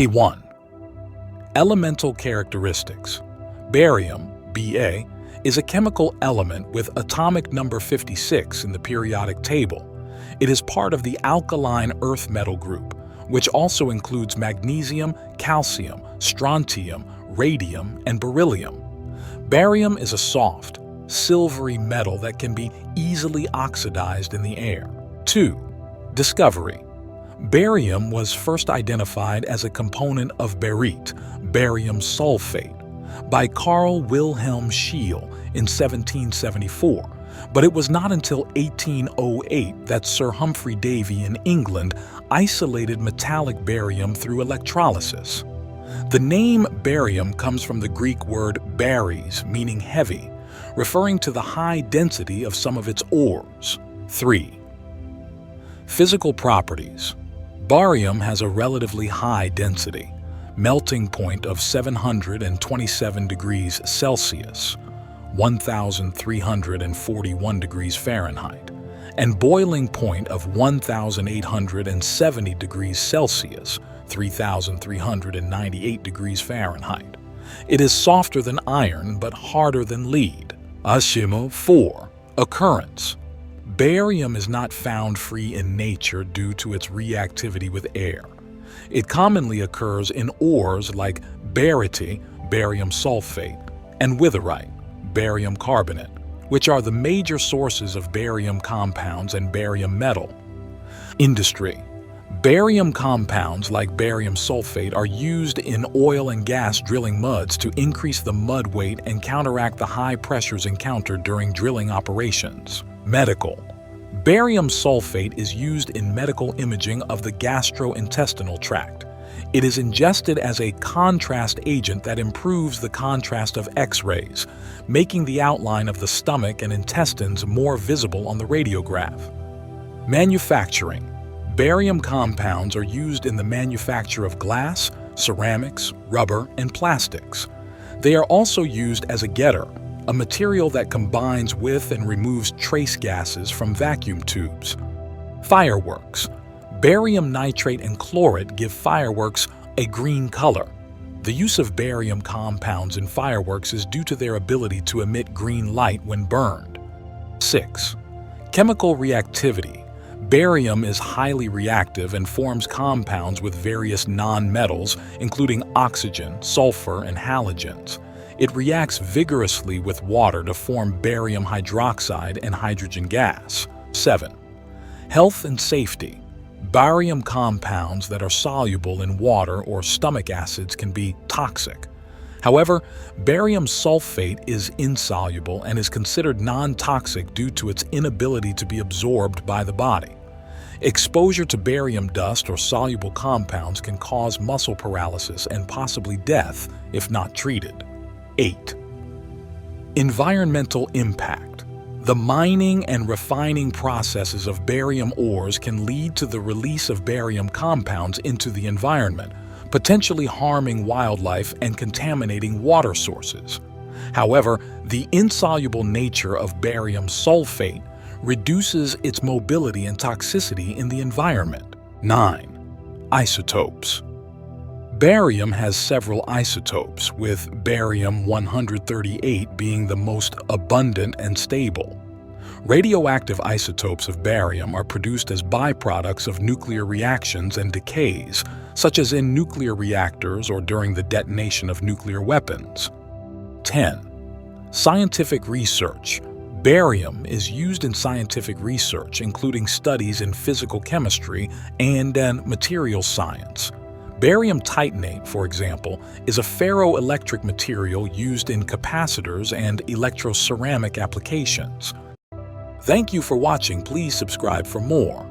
A1. Elemental characteristics. Barium, Ba, is a chemical element with atomic number 56 in the periodic table. It is part of the alkaline earth metal group, which also includes magnesium, calcium, strontium, radium, and beryllium. Barium is a soft, silvery metal that can be easily oxidized in the air. 2. Discovery. Barium was first identified as a component of barite, barium sulfate, by Carl Wilhelm Scheele in 1774, but it was not until 1808 that Sir Humphrey Davy in England isolated metallic barium through electrolysis. The name barium comes from the Greek word baris, meaning heavy, referring to the high density of some of its ores. 3. Physical properties. Barium has a relatively high density, melting point of 727 degrees Celsius, 1,341 degrees Fahrenheit, and boiling point of 1,870 degrees Celsius, 3,398 degrees Fahrenheit. It is softer than iron but harder than lead. 4. Occurrence. Barium is not found free in nature due to its reactivity with air. It commonly occurs in ores like barite, barium sulfate, and witherite, barium carbonate, which are the major sources of barium compounds and barium metal. Industry. Barium compounds like barium sulfate are used in oil and gas drilling muds to increase the mud weight and counteract the high pressures encountered during drilling operations. Medical. Barium sulfate is used in medical imaging of the gastrointestinal tract. It is ingested as a contrast agent that improves the contrast of X-rays, making the outline of the stomach and intestines more visible on the radiograph. Manufacturing. Barium compounds are used in the manufacture of glass, ceramics, rubber, and plastics. They are also used as a getter, a material that combines with and removes trace gases from vacuum tubes. Fireworks. Barium nitrate and chlorate give fireworks a green color. The use of barium compounds in fireworks is due to their ability to emit green light when burned. 6. Chemical reactivity. Barium is highly reactive and forms compounds with various non-metals, including oxygen, sulfur, and halogens. It reacts vigorously with water to form barium hydroxide and hydrogen gas. 7. Health and safety. Barium compounds that are soluble in water or stomach acids can be toxic. However, barium sulfate is insoluble and is considered non-toxic due to its inability to be absorbed by the body. Exposure to barium dust or soluble compounds can cause muscle paralysis and possibly death if not treated. 8. Environmental impact. The mining and refining processes of barium ores can lead to the release of barium compounds into the environment, potentially harming wildlife and contaminating water sources. However, the insoluble nature of barium sulfate reduces its mobility and toxicity in the environment. 9. Isotopes. Barium has several isotopes, with barium-138 being the most abundant and stable. Radioactive isotopes of barium are produced as byproducts of nuclear reactions and decays, such as in nuclear reactors or during the detonation of nuclear weapons. 10. Scientific research. Barium is used in scientific research, including studies in physical chemistry and materials science. Barium titanate, for example, is a ferroelectric material used in capacitors and electroceramic applications. Thank you for watching. Please subscribe for more.